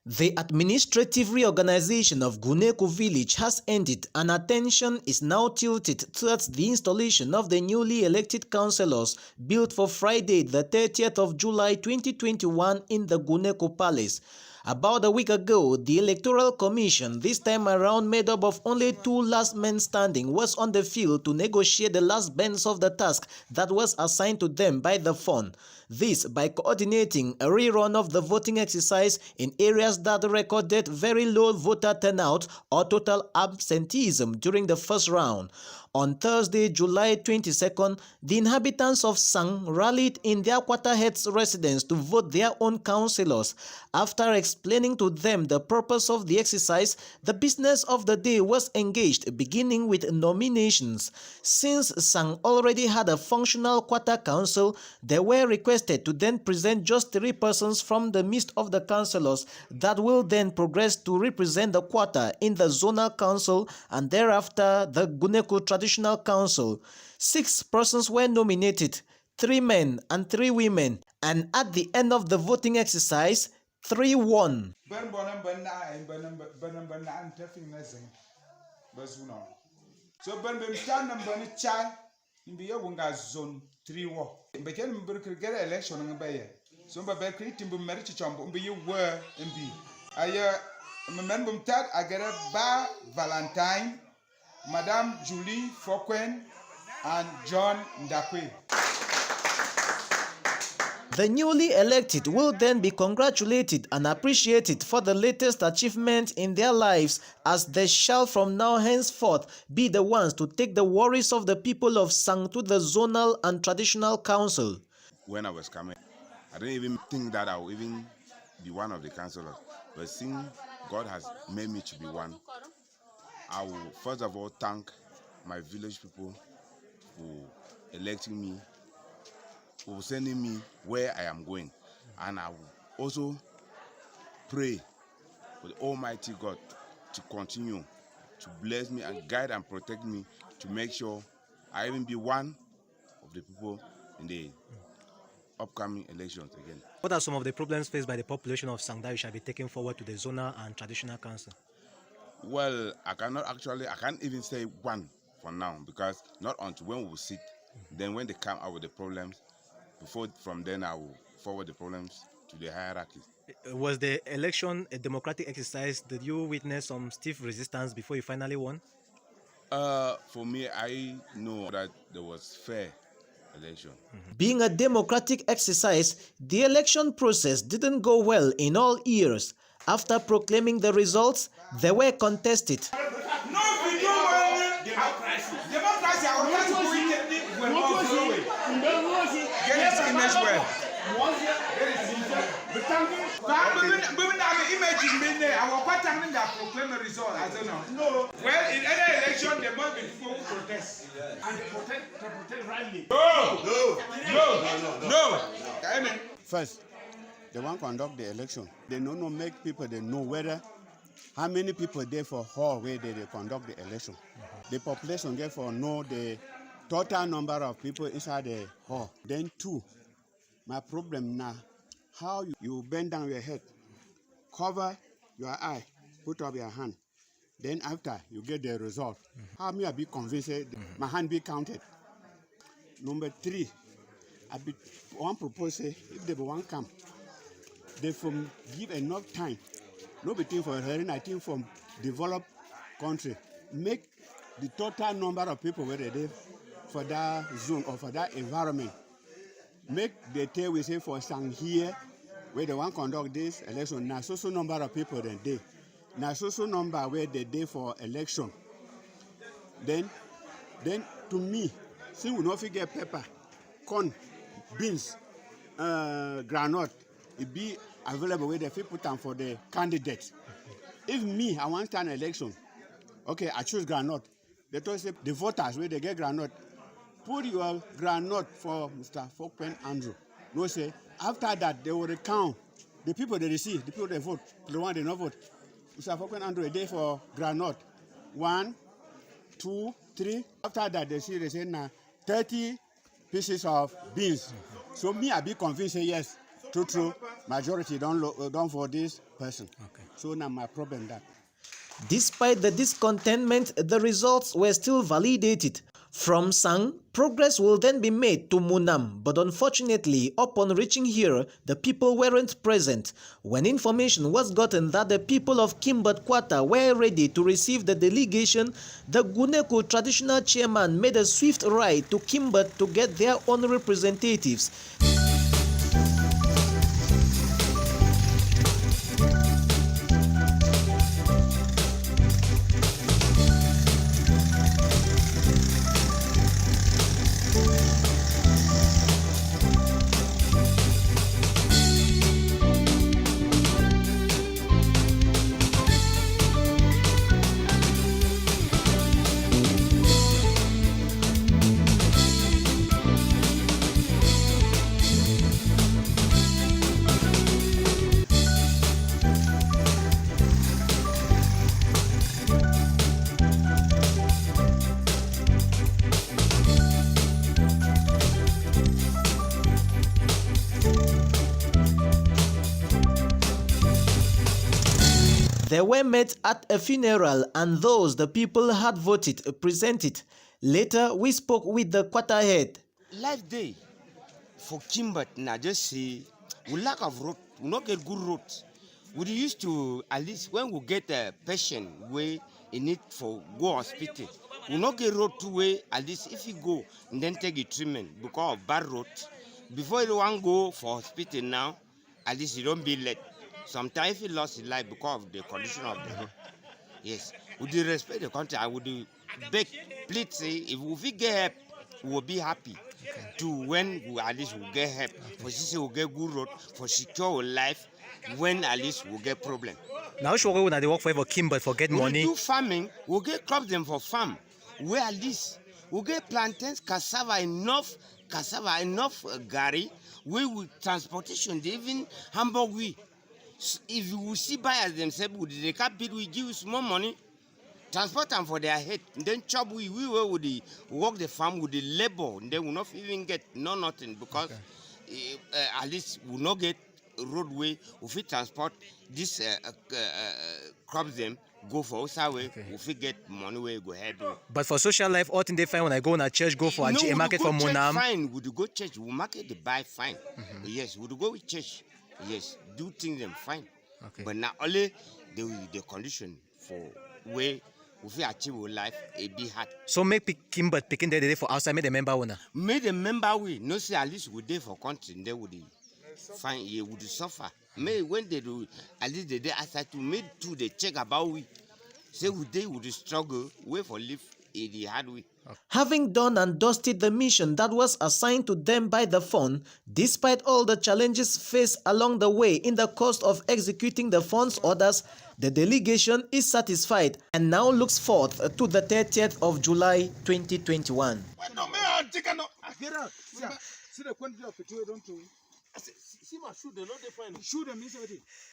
The administrative reorganization of Guneku village has ended and attention is now tilted towards the installation of the newly elected councillors built for Friday the 30th of July 2021 in the Guneku Palace. About a week ago, the Electoral Commission, this time around made up of only 2 last men standing, was on the field to negotiate the last bends of the task that was assigned to them by the fund. This by coordinating a rerun of the voting exercise in areas that recorded very low voter turnout or total absenteeism during the first round. On Thursday, July 22nd, the inhabitants of Sang rallied in their Quaterheads residence to vote their own councillors. After explaining to them the purpose of the exercise, the business of the day was engaged, beginning with nominations. Since Sang already had a functional Quater council, they were requested to then present just 3 persons from the midst of the councillors that will then progress to represent the Quater in the zonal council and thereafter the Guneku Traditional Council. 6 persons were nominated, 3 men and 3 women, and at the end of the voting exercise, 3 won. So ben tan number chai in be wonga zone 3 wo. Be ken mbir get election ngabe. So be create timbu merit chombo be you were mb. Aya member tat agere ba Valentine, Madame Julie Fokwen and John Ndakwe. The newly elected will then be congratulated and appreciated for the latest achievement in their lives, as they shall from now henceforth be the ones to take the worries of the people of Sang to the zonal and traditional council. When I was coming, I didn't even think that I would even be one of the councillors. But since God has made me to be one, I will first of all thank my village people for electing me, for sending me where I am going. And I will also pray for the Almighty God to continue to bless me and guide and protect me to make sure I even be one of the people in the upcoming elections again. What are some of the problems faced by the population of Sang that you shall be taking forward to the zonal and traditional council? Well, I can't even say one for now, because not until when we will sit, then when they come out with the problems, from then I will forward the problems to the hierarchies. Was the election a democratic exercise? Did you witness some stiff resistance before you finally won? For me, I know that there was fair election. Being a democratic exercise, the election process didn't go well in all years. After proclaiming the results, they were contested. Well, in any election, there must be people who protest. And they protest rightly. No. First, they want to conduct the election. They don't make people, they know whether how many people there for hall where they conduct the election. The population therefore know the total number of people inside the hall. Then 2, my problem now, how you bend down your head, cover your eye, put up your hand. Then after you get the result, how me I be convinced my hand be counted. Number 3, I be one propose if they want come, they from give enough time. No between for hearing, I think from developed country, make the total number of people where they live for that zone or for that environment. Make the tell we say for Sang here, where they want to conduct this election, now so number of people then they. Now so number where they day for election. Then to me, since we not figure pepper, corn, beans, granite, it be available where they put them for the candidates. If me, I want to stand election, okay, I choose granite. They told say the voters where they get granite, put your granite for Mr. Fokwen Andrew. No say after that they will recount the people they receive, the people they vote, the one they not vote. Mr. Fokwen Andrew a day for granite. 1, 2, 3. After that they say now 30 pieces of beans. So me I be convinced say yes. true, majority don't for this person. Okay. So now my problem that. Despite the discontentment, the results were still validated. From Sang, progress will then be made to Munam, but unfortunately, upon reaching here, the people weren't present. When information was gotten that the people of Kimbot Quarter were ready to receive the delegation, the Guneku traditional chairman made a swift ride to Kimbot to get their own representatives. They were met at a funeral and those the people had voted presented. Later, we spoke with the quarter head. Life day for Kimbot now just say we lack of road, we not get good roads. We used to at least when we get a patient where in need for go hospital, we not get road to way at least if you go and then take a treatment because of bad road. Before you want go for hospital now, at least you don't be late. Sometimes he lost his life because of the condition of the road. Yes, would you respect the country? I would beg, please say, if we get help, we will be happy. To when we at least we get help, for this we get good road, for secure our life, when at least we get problem. Now, sure, we work for Kimbot for get money. We do farming, we get crops them for farm, where at least we get plantains, cassava, enough gari, we with transportation, they even Hamburg we. If you see buyers themselves, they can't bid, we give you small money, transport them for their head, and then chop we will work the farm with the labor, and they will not even get nothing because at least we will not get roadway. If we transport this crops them, go for us way, if we get money we go ahead. But for social life, all thing they find when I go in a church, go for a market for Munam. Fine, would go church, we market the buy fine. Yes, would go with church. Yes, do things them fine. Okay. But now only the condition for where if we achieve our life, it be hard. So make Kimbot picking the for outside, make the member winner. Make the member we no say at least we there for country, they would find you would suffer. May when they do at least the day outside to make to the check about we say we they would struggle, wait for live in the hard way. Having done and dusted the mission that was assigned to them by the fund, despite all the challenges faced along the way in the course of executing the fund's orders, the delegation is satisfied and now looks forth to the 30th of July 2021.